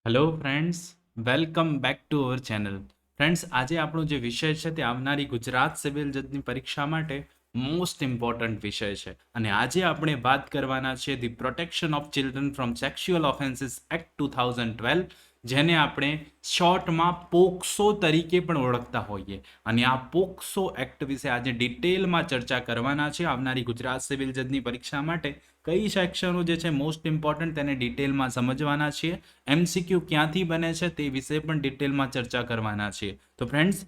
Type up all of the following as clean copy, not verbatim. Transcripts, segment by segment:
Hello friends, welcome back to our channel. Friends, આજે આપણો જે વિષય છે તે આવનારી ગુજરાત સિવિલ જજની પરીક્ષા માટે મોસ્ટ ઇમ્પોર્ટન્ટ વિષય છે. અને આજે આપણે વાત કરવાના છે the protection of children from sexual offences act 2012, જેને આપણે શોર્ટમાં પોક્સો તરીકે પણ ઓળખતા હોઈએ. અને આ પોક્સો એક્ટ વિશે આજે ડિટેલમાં ચર્ચા કરવાના છે. આવનારી ગુજરાત સિવિલ જજની પરીક્ષા માટે કઈ સેક્શનો જે છે મોસ્ટ ઇમ્પોર્ટન્ટ તેને ડિટેલમાં સમજવાના છીએ. એમસીક્યુ ક્યાંથી બને છે તે વિશે પણ ડિટેલમાં ચર્ચા કરવાના છીએ. તો ફ્રેન્ડ્સ,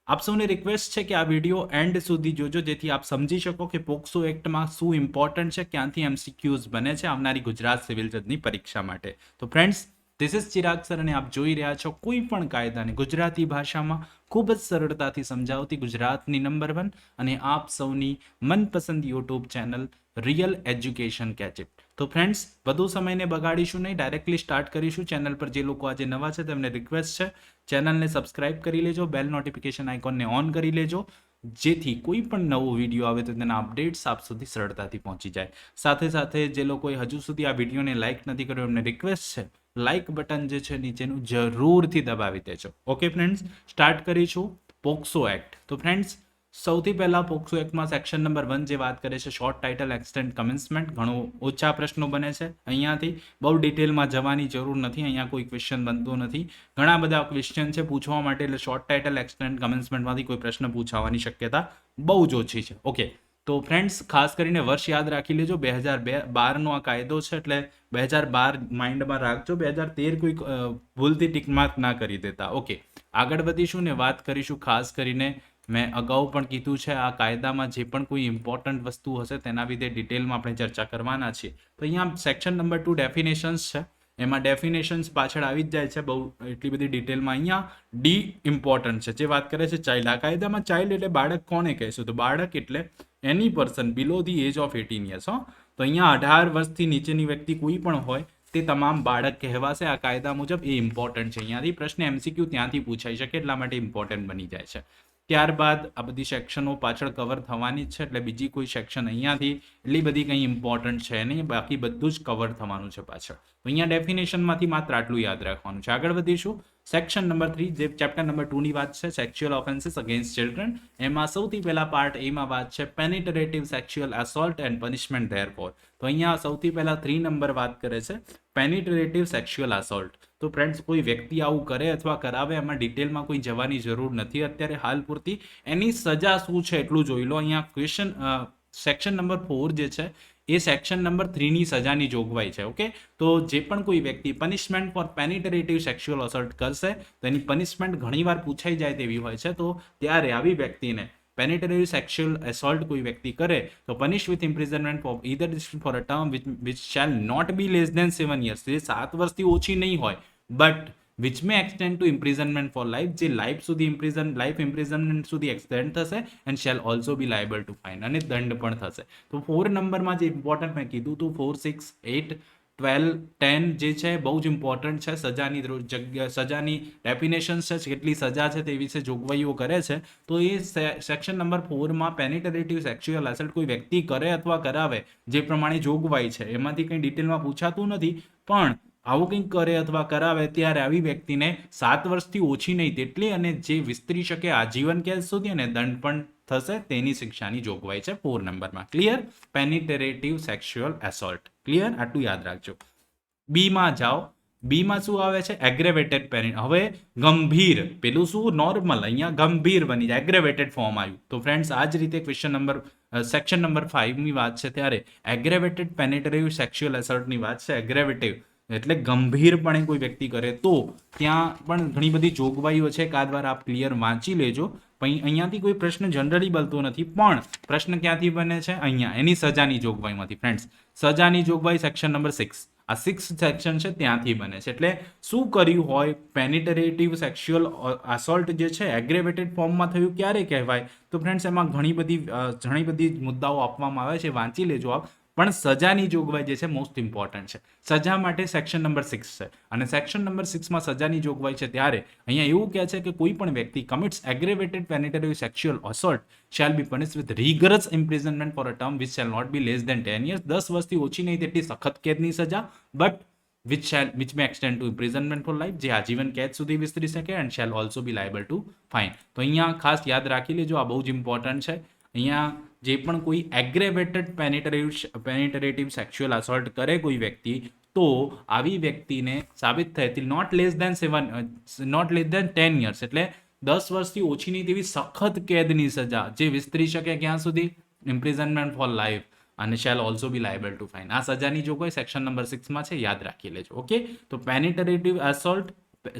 આપ સૌને રિક્વેસ્ટ છે કે આ વિડીયો એન્ડ સુધી જોજો, જેથી આપ સમજી શકો કે પોક્સો એક્ટમાં શું ઇમ્પોર્ટન્ટ છે, ક્યાંથી એમસીક્યુઝ બને છે આવનારી ગુજરાત સિવિલ જજની પરીક્ષા માટે. તો friends, this is Chirag sir અને આપ જોઈ રહ્યા છો કોઈ પણ કાયદાને ગુજરાતી ભાષામાં ખૂબ જ સરળતાથી સમજાવતી ગુજરાતની નંબર 1 અને આપ સૌની મનપસંદ યુટ્યુબ ચેનલ રિયલ એજ્યુકેશન કેચિપ. તો ફ્રેન્ડ્સ, વધુ સમયને બગાડીશું નહીં, ડાયરેક્ટલી સ્ટાર્ટ કરીશું. ચેનલ પર જે લોકો આજે નવા છે તેમને રિક્વેસ્ટ છે ચેનલને સબસ્ક્રાઇબ કરી લેજો, બેલ નોટિફિકેશન આઇકોનને ઓન કરી લેજો, જેથી કોઈ પણ નવો વિડીયો આવે તો તેના અપડેટ્સ આપ સુધી સરળતાથી પહોંચી જાય. સાથે સાથે જે લોકોએ હજુ સુધી આ વિડીયોને લાઇક નથી કર્યો એમને રિક્વેસ્ટ છે લાઇક બટન જે છે નીચેનું જરૂરથી દબાવી દેજો. ઓકે ફ્રેન્ડ્સ, સ્ટાર્ટ કરીશું પોક્સો એક્ટ. તો ફ્રેન્ડ્સ, સૌથી પહેલા પોક્સો એક્ટમાં સેક્શન નંબર 1 જે વાત કરે છે શોર્ટ ટાઇટલ એક્સટેન્ટ કમેન્સમેન્ટ. ઘણો ઓછા પ્રશ્નો બને છે અહીંયાથી, બહુ ડિટેલમાં જવાની જરૂર નથી, અહીંયા કોઈ ક્વેશ્ચન બનતો નથી. ઘણા બધા ક્વેશ્ચન છે પૂછવા માટે, એટલે શોર્ટ ટાઇટલ એક્સટેન્ટ કમેન્સમેન્ટમાંથી કોઈ પ્રશ્ન પૂછાવાની શક્યતા બહુ જ ઓછી છે. ઓકે, તો ફ્રેન્ડ્સ, ખાસ કરીને વર્ષ યાદ રાખી લેજો. 2012નો આ કાયદો છે, એટલે 2012 માઇન્ડમાં રાખજો. 2013 કોઈ ભૂલથી ટિકમાર્ક ના કરી દેતા. ઓકે, આગળ વધીશું ને વાત કરીશું. ખાસ કરીને મેં અગાઉ પણ કીધું છે, આ કાયદામાં જે પણ કોઈ ઇમ્પોર્ટન્ટ વસ્તુ હશે તેના વિશે ડિટેલમાં આપણે ચર્ચા કરવાના છીએ. તો અહીંયા સેક્શન નંબર 2 ડેફિનેશન્સ છે, એમાં ડેફિનેશન્સ પાછળ આવી જ જાય છે બહુ એટલી બધી ડિટેલમાં. અહીંયા ડી ઇમ્પોર્ટન્ટ છે, જે વાત કરે છે ચાઇલ્ડ. આ કાયદામાં ચાઇલ્ડ એટલે બાળક કોને કહેશું? તો બાળક એટલે any person below the age of 18 years. તો અહીંયા 18 વર્ષથી નીચેની વ્યક્તિ કોઈ પણ હોય તે તમામ બાળક કહેવાશે આ કાયદા મુજબ. એ ઇમ્પોર્ટન્ટ છે. અહીંયાથી પ્રશ્ન એમસીક્યુ ત્યાંથી પૂછાઈ શકે, એટલા માટે ઇમ્પોર્ટન્ટ બની જાય છે. ત્યારબાદ આ બધી સેક્શનો પાછળ કવર થવાની જ છે, એટલે બીજી કોઈ સેક્શન અહીંયાથી એટલી બધી કંઈ ઇમ્પોર્ટન્ટ છે નહીં, બાકી બધું જ કવર થવાનું છે પાછળ. તો અહીંયા ડેફિનેશનમાંથી માત્ર આટલું યાદ રાખવાનું છે. આગળ વધીશું. સેક્શન નંબર 3 જે ચેપ્ટર નંબર 2 ની વાત છે, સેક્સ્યુઅલ ઓફેન્સીસ અગેન્સ્ટ ચિલ્ડ્રન. એમાં સૌથી પહેલા પાર્ટ એમાં વાત છે penetrative sexual assault and punishment therefore. તો અહીંયા સૌથી પહેલા 3 નંબર વાત કરે છે પેનિટ્રેટિવ સેક્સ્યુઅલ એસોલ્ટ. તો ફ્રેન્ડ્સ, કોઈ વ્યક્તિ આવું કરે અથવા કરાવે એમાં ડિટેલમાં કોઈ જવાની જરૂર નથી અત્યારે હાલ પૂરતી. એની સજા શું છે એટલું જોઈ લો. અહીંયા ક્વેશ્ચન સેક્શન નંબર 4 જે છે એ સેક્શન નંબર 3 ની સજાની જોગવાઈ છે. ઓકે, તો જે પણ કોઈ વ્યક્તિ પનિશમેન્ટ ફોર પેનિટ્રેટિવ સેક્સ્યુઅલ અસોલ્ટ કરશે તો એની પનિશમેન્ટ ઘણીવાર પૂછાઈ જાય તેવી હોય છે. તો ત્યારે આવી વ્યક્તિને પેનિટ્રેટિવ સેક્સ્યુઅલ એસોલ્ટ કોઈ વ્યક્તિ કરે તો punish with imprisonment for either for a term which shall not be less than 7 years. જે 7 વર્ષથી ઓછી નહીં હોય, but which may extend to imprisonment for life, જે લાઈફ સુધી લાઈફ ઇમ્પ્રિઝનમેન્ટ સુધી એક્સટેન્ડ થશે, and shall also be liable to fine, અને દંડ પણ થશે. તો 4 નંબરમાં જે ઇમ્પોર્ટન્ટ મેં કીધું હતું 4, 6, 8, 12, 10 જે છે બહુ જ ઇમ્પોર્ટન્ટ છે. સજાની ડેફિનેશન્સ છે, કેટલી સજા છે તે વિશે જોગવાઈઓ કરે છે. તો એ સેક્શન નંબર 4માં પેનિટ્રેટિવ સેક્સ્યુઅલ એસોલ્ટ કોઈ વ્યક્તિ કરે અથવા કરાવે જે પ્રમાણે જોગવાઈ છે એમાંથી કંઈ ડિટેલમાં પૂછાતું નથી, પણ આવું કંઈક કરે અથવા કરાવે ત્યારે આવી વ્યક્તિને 7 વર્ષથી ઓછી નહીં તેટલી, અને જે વિસ્તરી શકે આજીવન કેદ સુધી, અને દંડ પણ થશે, તેની શિક્ષાની જોગવાઈ છે 4 નંબરમાં. Clear? Penetrative sexual assault. Clear? આટલું યાદ રાખજો. બીમાં જાઓ. બીમાં શું આવે છે? એગ્રેવેટેડ પેનિટ. હવે ગંભીર, પેલું શું નોર્મલ, અહીંયા ગંભીર બની જાય, એગ્રેવેટેડ ફોર્મ આવ્યું. તો ફ્રેન્ડ્સ, આ જ રીતે સેક્શન નંબર 5 ની વાત છે ત્યારે એગ્રેવેટેડ પેનિટ્રેટિવ સેક્સ્યુઅલ એસોલ્ટની વાત છે. એગ્રેવેટિવ એટલે ગંભીરપણે કોઈ વ્યક્તિ કરે તો ત્યાં પણ ઘણી બધી જોગવાઈઓ છે. કાં આપ ક્લિયર વાંચી લેજો. અહીંયાથી કોઈ પ્રશ્ન જનરલી બનતો નથી, પણ પ્રશ્ન ક્યાંથી બને છે? અહીંયા એની સજાની જોગવાઈમાંથી. ફ્રેન્ડ્સ, સજાની જોગવાઈ સેક્શન નંબર 6, આ 6 સેક્શન છે ત્યાંથી બને છે. એટલે શું કર્યું હોય? પેનિટ્રેટિવ સેક્સ્યુઅલ અસોલ્ટ જે છે એગ્રેવેટેડ ફોર્મમાં થયું ક્યારે કહેવાય? તો ફ્રેન્ડ્સ, એમાં ઘણી બધી મુદ્દાઓ આપવામાં આવે છે, વાંચી લેજો આપ. પણ સજાની જોગવાઈ જે છે મોસ્ટ ઇમ્પોર્ટન્ટ છે. સજા માટે સેક્શન નંબર 6 છે, અને સેક્શન નંબર 6માં સજાની જોગવાઈ છે ત્યારે અહીંયા એવું કહે છે કે કોઈ પણ વ્યક્તિ commits aggravated penetrative sexual assault shall be punished with rigorous imprisonment for a term which shall not be less than 10 years. 10 વર્ષથી ઓછી નહીં તેટલી સખત કેદની સજા, but which may extend to imprisonment for life, જે આજીવન કેદ સુધી વિસ્તરી શકે, and shall also be liable to fine. તો અહીંયા ખાસ યાદ રાખી લેજો, આ બહુ જ ઇમ્પોર્ટન્ટ છે. અહીંયા જે પણ કોઈ એગ્રેવેટેડ પેનિટરેટિવ સેક્સ્યુઅલ અસોલ્ટ કરે કોઈ વ્યક્તિ, તો આવી વ્યક્તિને સાબિત થયેથી નોટ લેસ દેન 10 years, એટલે 10 વર્ષથી ઓછીની તેવી સખત કેદની સજા જે વિસ્તરી શકે ક્યાં સુધી, ઇમ્પ્રિઝનમેન્ટ ફોર લાઈફ, અને shall also be liable to fine. આ સજાની જોગવાઈ સેક્શન નંબર 6 માં છે, યાદ રાખી લેજો. ઓકે, તો પેનિટરેટિવ અસોલ્ટ,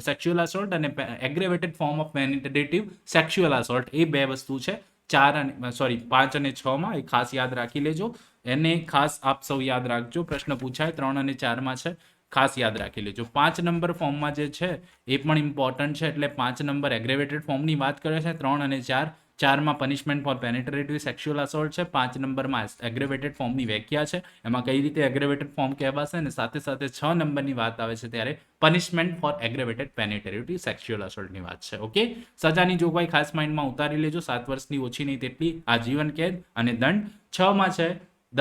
સેક્સ્યુઅલ અસોલ્ટ અને એગ્રેવેટેડ ફોર્મ ઓફ પેનિટરેટિવ સેક્સ્યુઅલ અસોલ્ટ, એ બે વસ્તુ છે 5 અને 6 માં, એ ખાસ યાદ રાખી લેજો. એને ખાસ આપ સૌ યાદ રાખજો, પ્રશ્ન પૂછાય 3 અને 4 માં છે, ખાસ યાદ રાખી લેજો. 5 નંબર ફોર્મમાં જે છે એ પણ ઇમ્પોર્ટન્ટ છે, એટલે 5 નંબર એગ્રેવેટેડ ફોર્મની વાત કરે છે, 3 અને 4. 4માં પનિશમેન્ટ ફોર પેનિટ્રેટિવ સેક્સ્યુઅલ અસોલ્ટ છે, 5 નંબરમાં એગ્રેવેટેડ ફોર્મની વ્યાખ્યા છે, એમાં કઈ રીતે એગ્રેવેટેડ ફોર્મ કહેવાશે, અને સાથે સાથે 6 નંબરની વાત આવે છે ત્યારે પનિશમેન્ટ ફોર એગ્રેવેટેડ પેનિટ્રેટિવ સેક્સ્યુઅલ અસોલ્ટની વાત છે. ઓકે, સજાની જોગવાઈ ખાસ માઇન્ડમાં ઉતારી લેજો, 7 વર્ષની ઓછી નહીં તેટલી આજીવન કેદ અને દંડ. 6માં છે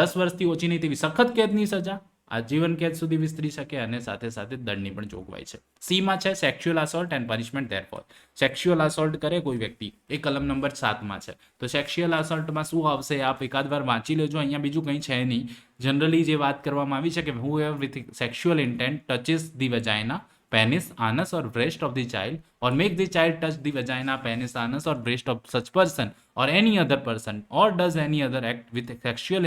10 વર્ષથી ઓછી નહીં તેવી સખત કેદની સજા, આજીવન કેદ સુધી વિસ્તરી શકે, અને સાથે સાથે દંડની પણ જોગવાઈ છે. સીમાં છે sexual assault and punishment therefore. Sexual assault કરે કોઈ વ્યક્તિ, એ કલમ નંબર 7માં છે. તો સેક્સ્યુઅલ અસોલ્ટમાં શું આવશે, આપ એકાદ વાર વાંચી લેજો, અહીંયા બીજું કંઈ છે નહીં. જનરલી જે વાત કરવામાં આવી છે કે whoever with sexual intent touches the vagina, penis, anus or breast of the child, or make the child touch the vagina, penis, anus or breast of such person or any other person, or does any other act with sexual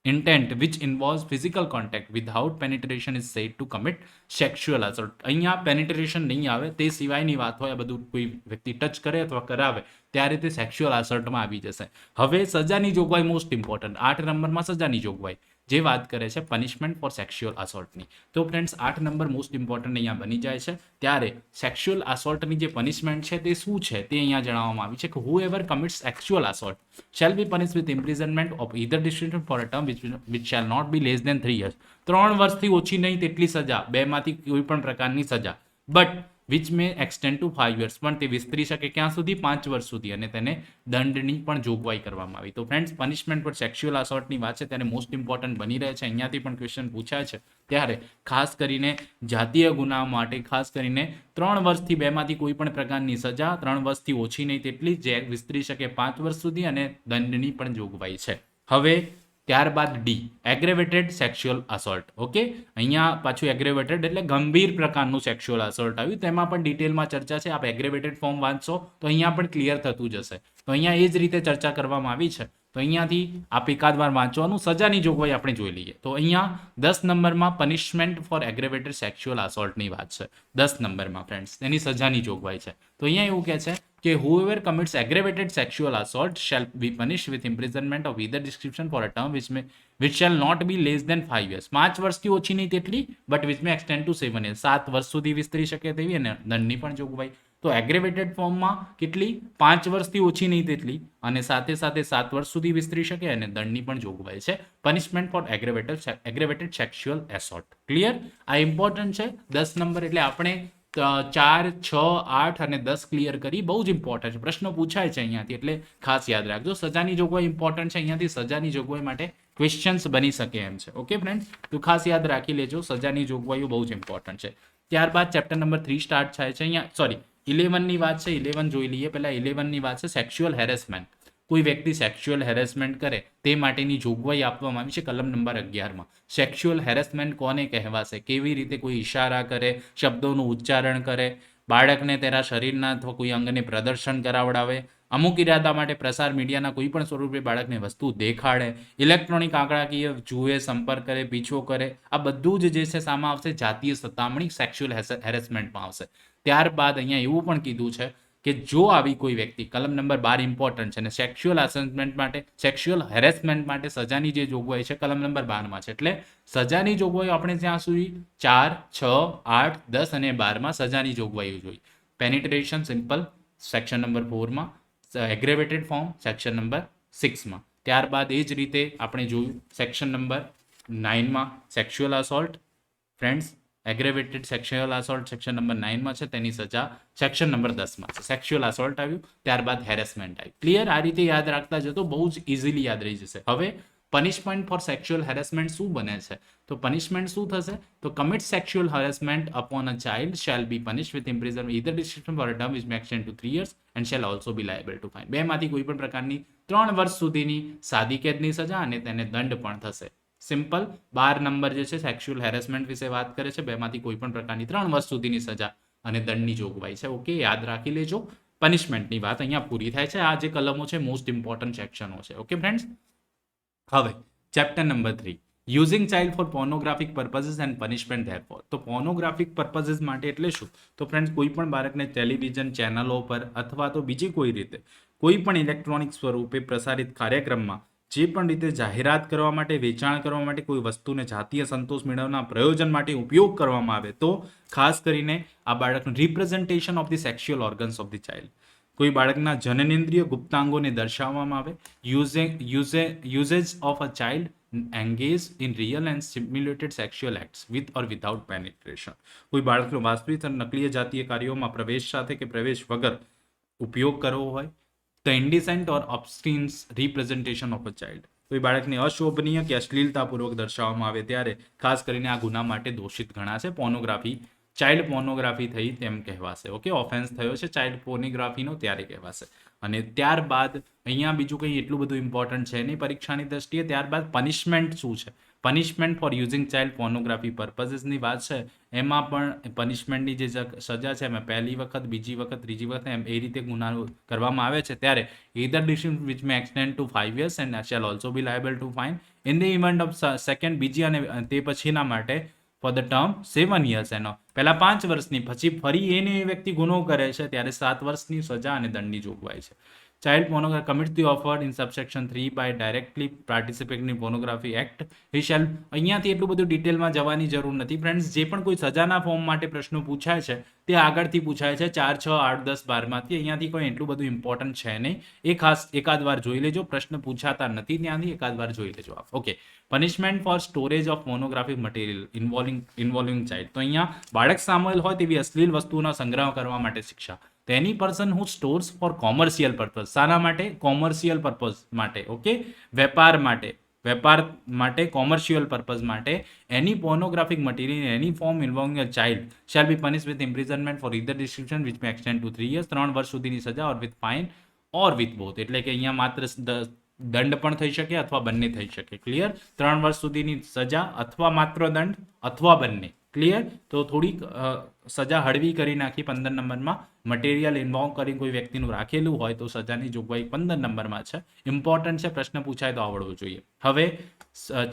intent which involves physical contact without penetration is said to commit sexual assault. અહીંયા penetration નહીં આવે, તે સિવાયની વાત હોય, આ બધું કોઈ વ્યક્તિ ટચ કરે અથવા કરાવે ત્યારે તે સેક્સ્યુઅલ અસોલ્ટમાં આવી જશે. હવે સજાની જોગવાઈ મોસ્ટ ઇમ્પોર્ટન્ટ, 8 નંબરમાં સજાની જોગવાઈ જે વાત કરે છે પનિશમેન્ટ ફોર સેક્સ્યુઅલ અસોલ્ટની. તો ફ્રેન્ડ્સ 8 નંબર મોસ્ટ ઇમ્પોર્ટન્ટ અહીંયા બની જાય છે. ત્યારે સેક્સ્યુઅલ અસોલ્ટની જે પનિશમેન્ટ છે તે શું છે તે અહીંયા જણાવવામાં આવી છે કે whoever commits sexual assault shall be punished with imprisonment of either description for a term which shall not be less than 3 years. 3 વર્ષથી ઓછી નહીં તેટલી સજા, બેમાંથી કોઈ પણ પ્રકારની સજા, but which may extend to 5 years, પણ તે વિસ્તરી શકે ક્યાં સુધી, 5 વર્ષ સુધી, અને તેને દંડની પણ જોગવાઈ કરવામાં આવી. તો ફ્રેન્ડ્સ પનિશમેન્ટ પર સેક્સ્યુઅલ અસોલ્ટની વાત છે ત્યારે મોસ્ટ ઇમ્પોર્ટન્ટ બની રહે છે, અહીંયાથી પણ ક્વેશ્ચન પૂછાય છે. ત્યારે ખાસ કરીને જાતીય ગુના માટે ખાસ કરીને 3 વર્ષથી બેમાંથી કોઈ પણ પ્રકારની સજા, 3 વર્ષથી ઓછી નહીં તેટલી, જે વિસ્તરી શકે 5 વર્ષ સુધી, અને દંડની પણ જોગવાઈ છે. હવે ત્યારબાદ ડી, એગ્રેવેટેડ સેક્સ્યુઅલ અસોલ્ટ. ઓકે, અહીંયા પાછું એગ્રેવેટેડ એટલે ગંભીર પ્રકારનું સેક્સ્યુઅલ અસોલ્ટ આવ્યું, તેમાં પણ ડિટેલમાં ચર્ચા છે. આપ એગ્રેવેટેડ ફોર્મ વાંચશો તો અહીંયા પણ ક્લિયર થતું જશે. તો અહીંયા એ જ રીતે ચર્ચા કરવામાં આવી છે, તો અહીંયાથી આપ એકાદ વાર વાંચવાનું. સજાની જોગવાઈ આપણે જોઈ લઈએ. તો અહીંયા 10 નંબરમાં પનિશમેન્ટ ફોર એગ્રેવેટેડ સેક્સ્યુઅલ અસોલ્ટની વાત છે, 10 નંબરમાં ફ્રેન્ડ્સ એની સજાની જોગવાઈ છે. તો અહીંયા એવું કહે છે કે whoever commits aggravated sexual assault shall be punished with imprisonment of either description for a term which shall not be less than 5 years. 5 વર્ષથી ઓછી નહીં તેટલી, but which may extend to 7 years. 7 વર્ષ સુધી વિસ્તરી શકે તેવી, અને દંડની પણ જોગવાઈ. તો એગ્રેવેટેડ ફોર્મમાં કેટલી, 5 વર્ષથી ઓછી નહીં તેટલી, અને સાથે સાથે 7 વર્ષ સુધી વિસ્તરી શકે, અને દંડની પણ જોગવાઈ છે. Punishment for aggravated sexual assault. Clear? આ ઇમ્પોર્ટન્ટ છે. 10 નંબર એટલે આપણે 4, 6, 8 અને 10 ક્લિયર કરી, બહુ જ ઇમ્પોર્ટન્ટ છે, પ્રશ્નો પૂછાય છે અહીંયાથી, એટલે ખાસ યાદ રાખજો. સજાની જોગવાઈ ઇમ્પોર્ટન્ટ છે, અહીંયાથી સજાની જોગવાઈ માટે ક્વેશ્ચન્સ બની શકે એમ છે. ઓકે ફ્રેન્ડ્સ, તો ખાસ યાદ રાખી લેજો, સજાની જોગવાઈઓ બહુ જ ઇમ્પોર્ટન્ટ છે. ત્યારબાદ ચેપ્ટર નંબર 3 સ્ટાર્ટ થાય છે. અહીંયા 11ની વાત છે, 11 જોઈ લઈએ પહેલા. 11ની વાત છે સેક્સ્યુઅલ હેરેસમેન્ટ. કોઈ વ્યક્તિ સેક્સ્યુઅલ હેરેસમેન્ટ કરે તે માટેની જોગવાઈ આપવામાં આવી છે કલમ નંબર 11માં. સેક્સ્યુઅલ હેરેસમેન્ટ કોને કહેવાશે, કેવી રીતે કોઈ ઇશારા કરે, શબ્દોનું ઉચ્ચારણ કરે, બાળકને તેના શરીરના અથવા કોઈ અંગને પ્રદર્શન કરાવડાવે, અમુક ઇરાદા માટે પ્રસાર મીડિયાના કોઈ પણ સ્વરૂપે બાળકને વસ્તુ દેખાડે, ઇલેક્ટ્રોનિક આંકડાકીય જુએ, સંપર્ક કરે, પીછો કરે, આ બધું જ જે છે સામે આવશે જાતીય સતામણી, સેક્સ્યુઅલ હેરેસમેન્ટમાં આવશે. ત્યારબાદ અહીંયા એવું પણ કીધું છે કે જો આવી કોઈ વ્યક્તિ, કલમ નંબર 12 ઇમ્પોર્ટન્ટ છે, અને સેક્સ્યુઅલ અસેસમેન્ટ માટે, સેક્સ્યુઅલ હેરેસમેન્ટ માટે સજાની જે જોગવાઈ છે કલમ નંબર 12માં છે. એટલે સજાની જોગવાઈઓ આપણે ત્યાં સુધી 4, 6, 8, 10 અને 12માં સજાની જોગવાઈઓ જોઈ. પેનિટ્રેશન સિમ્પલ સેક્શન નંબર 4માં, એગ્રેવેટેડ ફોર્મ સેક્શન નંબર 6માં. ત્યારબાદ એ જ રીતે આપણે જોયું સેક્શન નંબર 9માં sexual assault. Friends aggravated sexual assault section number 9માં છે, તેની સજા સેક્શન નંબર 10માં છે. સેક્સ્યુઅલ અસોલ્ટ આવ્યું, ત્યારબાદ હેરેસમેન્ટ આવ્યું. ક્લિયર? આ રીતે યાદ રાખતા જતો બહુ જ ઇઝીલી યાદ રહી જશે. હવે પનિશમેન્ટ ફોર સેક્સ્યુઅલ હેરેસમેન્ટ શું બને છે? તો પનિશમેન્ટ શું થશે? તો commit sexual harassment upon a child shall be punish with imprison either description for a term which may extend to 3 years and shall also be liable to fine. બેમાંથી કોઈ પણ પ્રકારની 3 વર્ષ સુધીની સાદી કેદની સજા અને તેને દંડ પણ થશે. સિમ્પલ. 12 નંબર જે છે સેક્સ્યુઅલ હેરેસમેન્ટ વિશે વાત કરે છે. બેમાંથી કોઈ પણ પ્રકારની 3 વર્ષ સુધીની સજા અને દંડની જોગવાઈ છે. ઓકે, યાદ રાખી લેજો. પનિશમેન્ટની વાત અહીંયા પૂરી થાય છે. આ જે કલમો છે મોસ્ટ ઇમ્પોર્ટન્ટ સેક્શનો છે. Okay friends. હવે chapter number 3, using child for pornographic purposes and punishment therefore. તો પોર્નોગ્રાફિક પર્પઝીસ માટે એટલે શું? તો ફ્રેન્ડ્સ, કોઈ પણ બાળકને ટેલિવિઝન ચેનલો પર અથવા તો બીજી કોઈ રીતે કોઈ પણ ઇલેક્ટ્રોનિક સ્વરૂપે પ્રસારિત કાર્યક્રમમાં જે પણ રીતે જાહેરાત કરવા માટે, વેચાણ કરવા માટે, કોઈ વસ્તુને જાતીય સંતોષ મેળવવાના પ્રયોજન માટે ઉપયોગ કરવામાં આવે તો ખાસ કરીને આ બાળકનું representation of the sexual organs of the child, કોઈ બાળકના જનનેન્દ્રિય ગુપ્તાંગોને દર્શાવવામાં આવે, usage of a child engage in real and simulated sexual acts with or without penetration. કોઈ બાળકનો વાસ્તવિક અને નકલીય જાતીય કાર્યોમાં પ્રવેશ સાથે કે પ્રવેશ વગર ઉપયોગ કરવો હોય. The indecent or obscene representation of a child. કોઈ બાળકને અશોભનીય કે અશ્લીલતાપૂર્વક દર્શાવવામાં આવે ત્યારે ખાસ કરીને આ ગુના માટે દોષિત ગણાશે. પોર્નોગ્રાફી, ચાઇલ્ડ પોર્નોગ્રાફી થઈ તેમ કહેવાશે. ઓકે, ઓફેન્સ થયો છે ચાઇલ્ડ પોર્નોગ્રાફીનો ત્યારે કહેવાશે. અને ત્યારબાદ અહીંયા બીજું કંઈ એટલું બધું ઇમ્પોર્ટન્ટ છે નહીં પરીક્ષાની દ્રષ્ટિએ. ત્યારબાદ પનિશમેન્ટ શું છે? Punishment for using child pornography પર્પઝીસની વાત છે. એમાં પણ પનિશમેન્ટની જે સજા છે એમાં પહેલી વખત, બીજી વખત, ત્રીજી વખત એમ એ રીતે ગુના કરવામાં આવે છે ત્યારે either decision which may extend to 5 years and shall also be liable to fine in the event of second, બીજી અને તે પછીના માટે ફોર ધ ટર્મ 7 years એનો પહેલા 5 વર્ષની, પછી ફરી એને એ વ્યક્તિ ગુનો કરે છે ત્યારે 7 વર્ષની સજા અને દંડની જોગવાઈ છે. Child pornography commits the offered in subsection 3 by directly participating in pornography act he shall. અહીંયાથી એટલું બધું ડિટેલમાં જવાની જરૂર નથી ફ્રેન્ડ્સ. જે પણ કોઈ સજાના ફોર્મ માટે પ્રશ્નો પૂછાય છે તે આગળથી પૂછાય છે 4, 6, 8, 10, 12માંથી. અહીંયાથી કોઈ એટલું બધું ઇમ્પોર્ટન્ટ છે નહીં. એ ખાસ એકાદ વાર જોઈ લેજો. પ્રશ્ન પૂછાતા નથી ત્યાંથી એકાદ વાર જોઈ લેજો આપ. Okay, punishment for storage of pornographic material involving child. તો અહીંયા બાળક સામેલ હોય તેવી અશ્લીલ વસ્તુનો સંગ્રહ કરવા માટે શિક્ષા. તો any person who stores for commercial purpose. શાના માટે? કોમર્શિયલ પર્પઝ માટે. ઓકે, વેપાર માટે કોમર્શિયલ પર્પઝ માટે any pornographic material any form involving a child shall be punish with imprisonment for either description which may extend to 3 years, 3 વર્ષ સુધીની સજા or with fine or with both. એટલે કે અહીંયા માત્ર દંડ પણ થઈ શકે અથવા બંને થઈ શકે. ક્લિયર? 3 વર્ષ સુધીની સજા અથવા માત્ર દંડ અથવા બંને. ક્લિયર? તો થોડીક સજા હળવી કરી નાખી 15 નંબરમાં. મટીરિયલ ઇન્વોલ્વ કરી કોઈ વ્યક્તિનું રાખેલું હોય તો સજાની જોગવાઈ 15 નંબરમાં છે. ઇમ્પોર્ટન્ટ છે, પ્રશ્ન પૂછાય તો આવડવું જોઈએ. હવે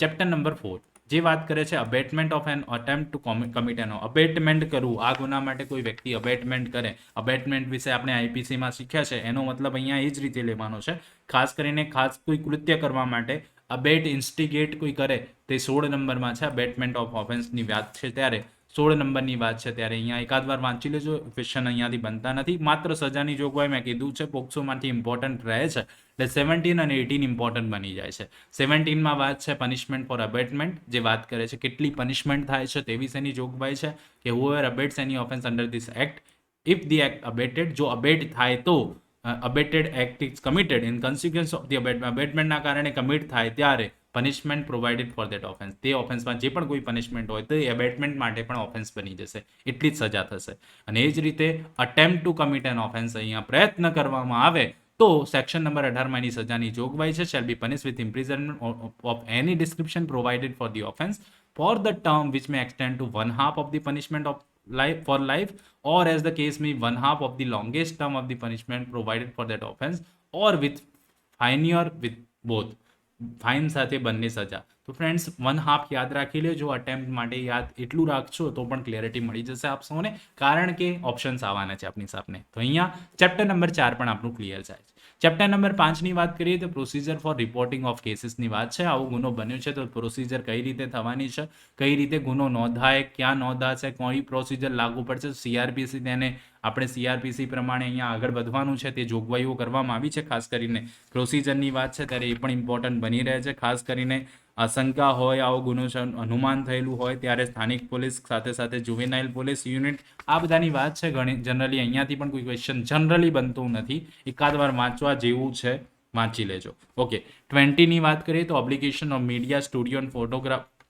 ચેપ્ટર નંબર 4 જે વાત કરે છે abetment of an attempt to commit એનો. અબેટમેન્ટ કરવું, આ ગુના માટે કોઈ વ્યક્તિ અબેટમેન્ટ કરે. અબેટમેન્ટ વિશે આપણે આઈપીસીમાં શીખ્યા છે. એનો મતલબ અહીંયા એ જ રીતે લેવાનો છે. ખાસ કરીને કોઈ કૃત્ય કરવા માટે અબેટ, ઇન્સ્ટિગેટ કોઈ કરે તે 16 નંબરમાં છે. અબેટમેન્ટ ઓફ ઓફેન્સની વાત છે ત્યારે 16 નંબરની વાત છે ત્યારે અહીંયા એકાદ વાર વાંચી લેજો. ક્વેશ્ચન અહીંયાથી બનતા નથી. માત્ર સજાની જોગવાઈ મેં કીધું છે પોક્સોમાંથી ઇમ્પોર્ટન્ટ રહે છે એટલે 17 અને 18 ઇમ્પોર્ટન્ટ બની જાય છે. 17માં વાત છે પનિશમેન્ટ ફોર અબેટમેન્ટ, જે વાત કરે છે કેટલી પનિશમેન્ટ થાય છે તે વિશેની જોગવાઈ છે કે whoever abates any offense under this act, if the act abated, જો અબેટ થાય તો abated act is committed in consequence of the abatementના કારણે કમિટ થાય ત્યારે punishment provided for that offence. તે ઓફેન્સમાં જે પણ કોઈ પનિશમેન્ટ હોય તો એ અબેટમેન્ટ માટે પણ ઓફેન્સ બની જશે. એટલી જ સજા થશે. અને એ જ રીતે attempt to commit an offence, અહીંયા પ્રયત્ન કરવામાં આવે તો સેક્શન નંબર 18માં એની સજાની જોગવાઈ છે shall be punish with imprisonment of any description provided for the offence for the term which may extend to 1/2 of the punishment of life for life or as the case may 1/2 of the longest term of the punishment provided for that offense or with fine or with both. Fine સાથે બંને સજા. તો friends 1/2 યાદ રાખી લેજો. Attempt માટે યાદ એટલું રાખશો તો પણ ક્લેરિટી મળી જશે આપ સૌને, કારણ કે ઓપ્શન્સ આવવાના છે આપની સામે. તો અહીંયા ચેપ્ટર નંબર 4 પણ આપણું ક્લિયર થાય છે. ચેપ્ટર નંબર 5ની વાત કરીએ તો પ્રોસિજર ફોર રિપોર્ટિંગ ઓફ કેસીસની વાત છે. આવો ગુનો બન્યો છે તો પ્રોસિજર કઈ રીતે થવાની છે, કઈ રીતે ગુનો નોંધાય, ક્યાં નોંધાશે, કઈ પ્રોસિજર લાગુ પડશે, સીઆરપીસી તેને આપણે સીઆરપીસી પ્રમાણે અહીંયા આગળ વધવાનું છે તે જોગવાઈઓ કરવામાં આવી છે. ખાસ કરીને પ્રોસિજરની વાત છે ત્યારે એ પણ ઇમ્પોર્ટન્ટ બની રહે છે. ખાસ કરીને આશંકા હોય, આવો ગુનો અનુમાન થયેલું હોય ત્યારે સ્થાનિક પોલીસ સાથે સાથે જુવેનાઇલ પોલીસ યુનિટ, આ બધાની વાત છે. ઘણી જનરલી અહીંયાથી પણ કોઈ ક્વેશ્ચન જનરલી બનતું નથી, એકાદ વાર વાંચવા જેવું છે. વાંચી લેજો. ઓકે, 20ની વાત કરીએ તો obligation of media studio and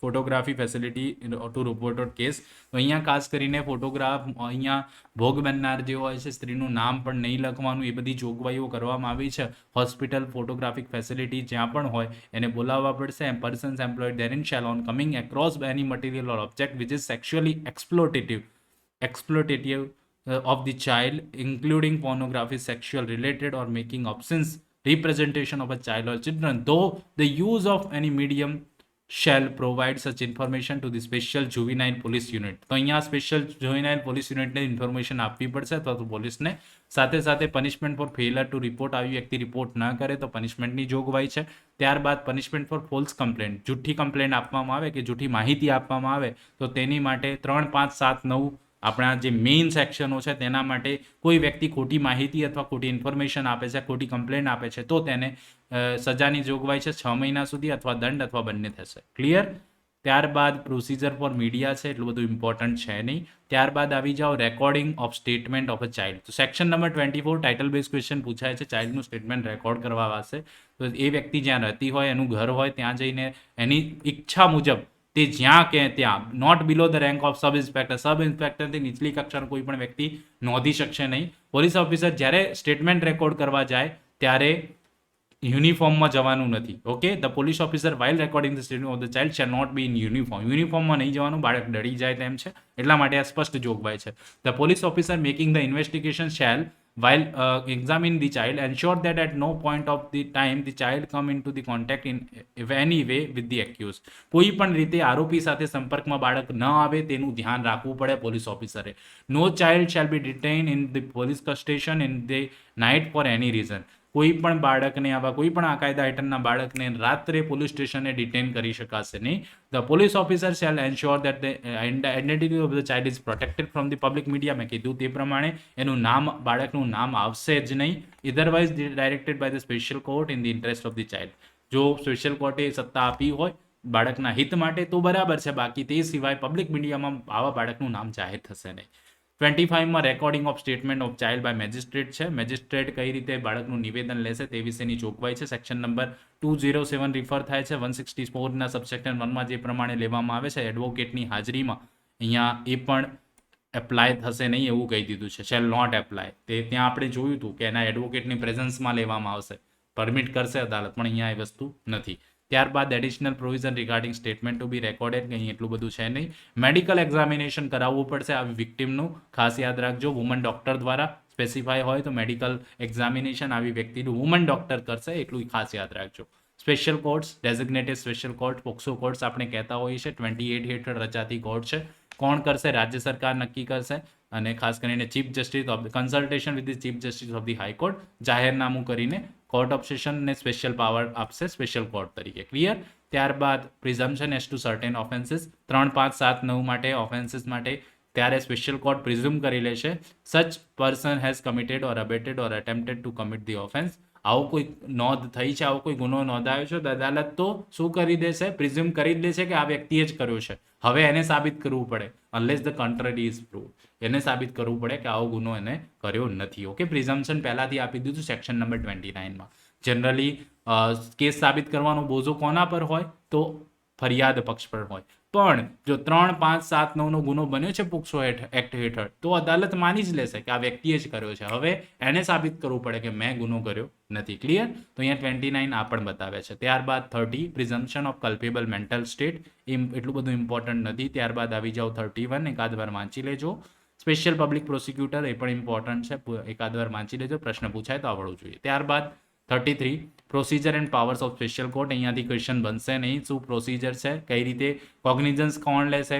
photography facility to report on case. તો અહીંયા ખાસ કરીને ફોટોગ્રાફ, અહીંયા ભોગ બનનાર જે હોય છે સ્ત્રીનું નામ પણ નહીં લખવાનું, એ બધી જોગવાઈઓ કરવામાં આવી છે. હોસ્પિટલ ફોટોગ્રાફિક ફેસિલિટી જ્યાં પણ હોય એને બોલાવવા પડશે. And persons employed therein shall on coming across any material or object which is sexually exploitative of the child, including pornography, sexual related or making obscene representation of a child or children, though the use of any medium shall provide such information to the special juvenile police unit. તો અહીંયા special juvenile police unitને information આપવી પડશે અથવા તો પોલીસને. સાથે સાથે punishment for failure to report, આવી વ્યક્તિ રિપોર્ટ ના કરે તો પનિશમેન્ટની જોગવાઈ છે. ત્યારબાદ પનિશમેન્ટ ફોર ફોલ્સ કમ્પ્લેન્ટ, જૂઠી કમ્પ્લેન્ટ આપવામાં આવે કે જૂઠી માહિતી આપવામાં આવે તો તેની માટે 3, 5, 7, 9 આપણા જે મેઇન સેક્શનો છે તેના માટે કોઈ વ્યક્તિ ખોટી માહિતી અથવા ખોટી ઇન્ફોર્મેશન આપે છે, ખોટી કમ્પ્લેન આપે છે તો તેને સજાની જોગવાઈ છે 6 મહિના સુધી અથવા દંડ અથવા બંને થશે. ક્લિયર? ત્યારબાદ પ્રોસિજર ફોર મીડિયા છે, એટલું બધું ઇમ્પોર્ટન્ટ છે નહીં. ત્યારબાદ આવી જાઓ recording of statement of a child. તો section number 24 title base question પૂછાય છે, ચાઇલ્ડનું સ્ટેટમેન્ટ રેકોર્ડ કરવા વાસ્તે. તો એ વ્યક્તિ જ્યાં રહેતી હોય, એનું ઘર હોય, ત્યાં જઈને એની ઈચ્છા મુજબ તે જ્યાં કે ત્યાં, not below the rank of sub inspector, sub ઇન્સ્પેક્ટરથી નીચલી કક્ષાનો કોઈ પણ વ્યક્તિ નોંધી શકશે નહીં. પોલીસ ઓફિસર જ્યારે સ્ટેટમેન્ટ રેકોર્ડ કરવા જાય ત્યારે યુનિફોર્મમાં જવાનું નથી. Okay, the police officer while recording the statement of the child shall not be in uniform. યુનિફોર્મમાં નહીં જવાનું, બાળક ડરી જાય તેમ છે, એટલા માટે આ સ્પષ્ટ જોગવાઈ છે. The police officer making the investigation shall while examining the child ensure that at no point of the time the child come into the contact in any way with the accused. કોઈ પણ રીતે આરોપી સાથે સંપર્કમાં બાળક ન આવે તેનું ધ્યાન રાખવું પડે police ઓફિસરે. No child shall be detained in the police custody in the night for any reason. કોઈ પણ બાળકને, આવા કોઈ પણ આ કાયદા હેઠળના બાળકને રાત્રે પોલીસ સ્ટેશને ડિટેન કરી શકાશે નહીં. The police officer shall ensure that the identity of the child is protected from the public media. મેં કીધું તે પ્રમાણે એનું નામ, બાળકનું નામ આવશે જ નહીં. Otherwise directed by the special court in the interest of the child. જો સ્પેશિયલ કોર્ટે સત્તા આપી હોય બાળકના હિત માટે તો બરાબર છે, બાકી તે સિવાય પબ્લિક મીડિયામાં આવા બાળકનું નામ જાહેર થશે નહીં. 25માં recording of statement of child by magistrate છે. મેજિસ્ટ્રેટ કઈ રીતે બાળકનું નિવેદન લેશે તે વિશેની જોગવાઈ છે. સેક્શન નંબર 207 રિફર થાય છે. 164ના સબસેક્શન 1માં જે પ્રમાણે લેવામાં આવે છે, એડવોકેટની હાજરીમાં અહીંયા એ પણ એપ્લાય થશે નહીં એવું કહી દીધું છે. Shall not apply. તે ત્યાં આપણે જોયું હતું કે એના એડવોકેટની પ્રેઝન્સમાં લેવામાં આવશે, પરમિટ કરશે અદાલત, પણ અહીંયા એ વસ્તુ નથી. ત્યારબાદ additional provision regarding statement to be recorded, કંઈ એટલું બધું છે નહીં. મેડિકલ એક્ઝામિનેશન કરાવવું પડશે આવી વિક્ટિમનું, ખાસ યાદ રાખજો. વુમન ડોક્ટર દ્વારા સ્પેસિફાય હોય તો મેડિકલ એક્ઝામિનેશન આવી વ્યક્તિનું વુમન ડોક્ટર કરશે, એટલું ખાસ યાદ રાખજો. Special courts, designated special court, POCSO courts આપણે કહેતા હોઈએ છીએ, 28 હેઠળ રચાતી કોર્ટ છે. કોણ કરશે? રાજ્ય સરકાર નક્કી કરશે. અને ખાસ કરીને chief justice of the consultation with the chief justice of the high court જાહેરનામું કરીને કોર્ટ ઓફ સેશનને સ્પેશિયલ પાવર આપશે સ્પેશિયલ કોર્ટ તરીકે. ક્લિયર? ત્યારબાદ પ્રિઝમ્પશન એઝ ટુ સર્ટેન ઓફેન્સીસ 3, 5, 7, 9 માટે ઓફેન્સીસ માટે ત્યારે સ્પેશિયલ કોર્ટ પ્રિઝ્યુમ કરી લેશે such person has committed or abetted or attempted to commit the offence. આવો કોઈ નોંધ થઈ છે, આવો કોઈ ગુનો નોંધાયો છે, અદાલત તો શું કરી દેશે? પ્રિઝ્યુમ કરી જ દેશે કે આ વ્યક્તિએ જ કર્યો છે. હવે એને સાબિત કરવું પડે, અનલેસ ધ કન્ટ્રરી ઇઝ પ્રૂવ. એને સાબિત કરવું પડે કે આવો ગુનો એને કર્યો નથી. ઓકે, પ્રિઝમ્પશન પહેલાથી આપી દીધું સેક્શન નંબર 29માં. જનરલી કેસ સાબિત કરવાનો બોજો કોના પર હોય? તો ફરિયાદ પક્ષ પર હોય. પણ જો 3, 5, 7, 9નો ગુનો બન્યો છે પોક્સો એક્ટ હેઠળ તો અદાલત માની જ લેશે કે આ વ્યક્તિએ જ કર્યો છે. હવે એને સાબિત કરવું પડે કે મેં ગુનો કર્યો નથી. ક્લિયર? તો અહીંયા 29 આ પણ બતાવે છે. ત્યારબાદ 30 પ્રિઝમ્પશન ઓફ કલ્પેબલ મેન્ટલ સ્ટેટ, એટલું બધું ઇમ્પોર્ટન્ટ નથી. ત્યારબાદ આવી જાઓ 31, એકાદ વાર વાંચી લેજો. સ્પેશિયલ પબ્લિક પ્રોસિક્યુટર, એ પણ ઇમ્પોર્ટન્ટ છે, એકાદ વાર વાંચી લેજો, પ્રશ્ન પૂછાય તો આવડવું જોઈએ. ત્યારબાદ 33 procedure and powers of special court. અહીંયાથી ક્વેશ્ચન બનશે નહીં. શું પ્રોસિજર છે, કઈ રીતે કોગ્નિઝન્સ કોણ લેશે,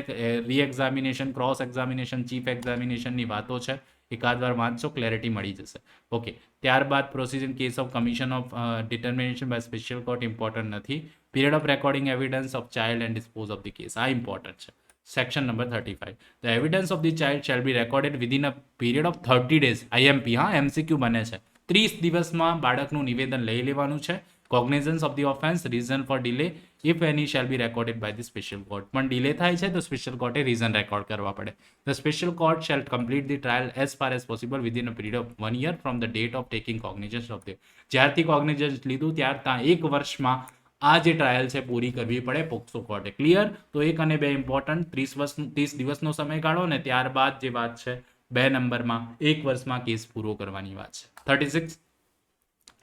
રી એક્ઝામિનેશન, ક્રોસ એક્ઝામિનેશન, ચીફ એક્ઝામિનેશનની વાતો છે, એકાદ વાર વાંચશો, ક્લેરિટી મળી જશે. ઓકે, ત્યારબાદ procedure case of commission of determination by special court important નથી. Period of recording evidence of child and dispose of the case, આ ઇમ્પોર્ટન્ટ છે. Section number 35 the evidence of the child shall be recorded within a period of 30 days. IMP, હા, MCQ બને છે. 30 દિવસમાં બાળકનું નિવેદન લઈ લેવાનું છે. Cognizance of the offence, reason for delay if any shall be recorded by the special court. પણ ડિલે થાય છે તો સ્પેશિયલ કોર્ટે રીઝન રેકોર્ડ કરવા પડે. The special court shall complete the trial as far as possible within a period of 1 year from the date of taking cognizance of the. જ્યારથી cognizance લીધું ત્યાં 1 વર્ષમાં આ જે ટ્રાયલ છે પૂરી કરવી પડે પોક્સો કોર્ટે. ક્લિયર? તો 1 અને 2 ઇમ્પોર્ટન્ટ. 30 દિવસનો સમયગાળો ને ત્યારબાદ જે વાત છે 2 નંબરમાં 1 વર્ષમાં કેસ પૂરો કરવાની વાત છે. 36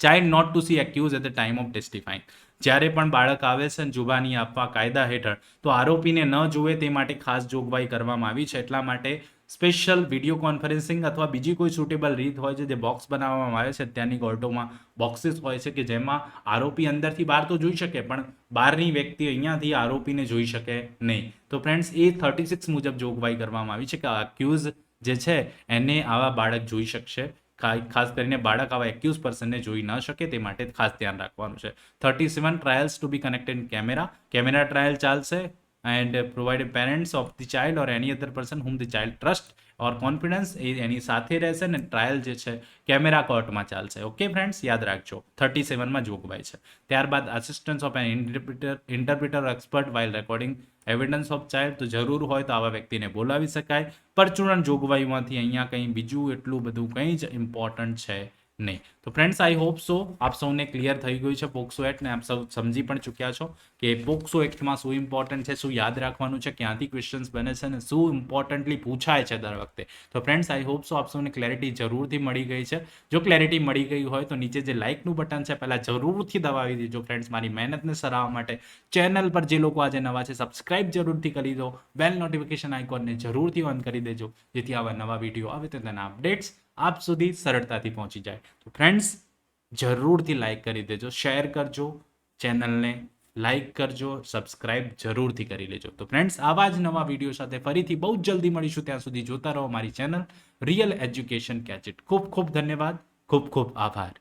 child not to see accused at the time of testifying. જ્યારે પણ બાળક આવે છે ને જુબાની આપવા કાયદા હેઠળ તો આરોપીને ન જુએ તે માટે ખાસ જોગવાઈ કરવામાં આવી છે. એટલા માટે સ્પેશિયલ વિડીયો કોન્ફરન્સિંગ અથવા બીજી કોઈ સુટેબલ રીત હોય છે જે બોક્સ બનાવવામાં આવે છે ત્યાંની કોર્ટોમાં બોક્સીસ હોય છે કે જેમાં આરોપી અંદરથી બહાર તો જોઈ શકે પણ બહારની વ્યક્તિ અહીંયાથી આરોપીને જોઈ શકે નહીં. તો ફ્રેન્ડ્સ એ 36 મુજબ જોગવાઈ કરવામાં આવી છે કે અક્યુઝ જે છે એને આવા બાળક જોઈ શકશે. ખાસ કરીને બાળક આવા એક્યુઝ પર્સનને જોઈ ન શકે તે માટે ખાસ ધ્યાન રાખવાનું છે. 37 ટ્રાયલ્સ ટુ બી કનેક્ટેડ કેમેરા ટ્રાયલ ચાલશે and provided parents of the child or any other person whom the child trust or confidence એની સાથે રહેશે ને ટ્રાયલ જે છે કેમેરા કોર્ટમાં ચાલશે. ઓકે ફ્રેન્ડ્સ, યાદ રાખજો 37માં જોગવાઈ છે. ત્યારબાદ assistance of an interpreter expert while recording evidence of child. તો જરૂર હોય તો આવા વ્યક્તિને બોલાવી શકાય. પરચુરણ જોગવાઈમાંથી અહીંયા કંઈ બીજું એટલું બધું કંઈ જ ઇમ્પોર્ટન્ટ છે નહીં. તો ફ્રેન્ડ્સ આઈ હોપ સો આપ સૌને ક્લિયર થઈ ગયું છે પોક્સો એક્ટ ને આપ સૌ સમજી પણ ચૂક્યા છો કે પોક્સો એક્ટમાં શું ઇમ્પોર્ટન્ટ છે, શું યાદ રાખવાનું છે, ક્યાંથી ક્વેશ્ચન્સ બને છે અને શું ઇમ્પોર્ટન્ટલી પૂછાય છે દર વખતે. તો ફ્રેન્ડ્સ આઈ હોપ સો આપ સૌને ક્લેરિટી જરૂરથી મળી ગઈ છે. જો ક્લેરિટી મળી ગઈ હોય તો નીચે જે લાઇકનું બટન છે પહેલાં જરૂરથી દબાવી દેજો ફ્રેન્ડ્સ મારી મહેનતને સરાવવા માટે. ચેનલ પર જે લોકો આજે નવા છે સબસ્ક્રાઇબ જરૂરથી કરી દો. બેલ નોટિફિકેશન આઇકોનને જરૂરથી ઓન કરી દેજો જેથી આવા નવા વિડીયો આવે તો તેના અપડેટ્સ આપ સુધી સરળતાથી પહોંચી જાય. તો ફ્રેન્ડ્સ જરૂરથી લાઇક કરી દેજો, શેર કરજો, ચેનલને લાઇક કરજો, સબસ્ક્રાઇબ જરૂરથી કરી લેજો. તો ફ્રેન્ડ્સ આવા જ નવા વિડીયો સાથે ફરીથી બહુ જ જલ્દી મળીશું. ત્યાં સુધી જોતા રહો મારી ચેનલ રિયલ એજ્યુકેશન ગેજેટ. ખૂબ ખૂબ ધન્યવાદ, ખૂબ ખૂબ આભાર.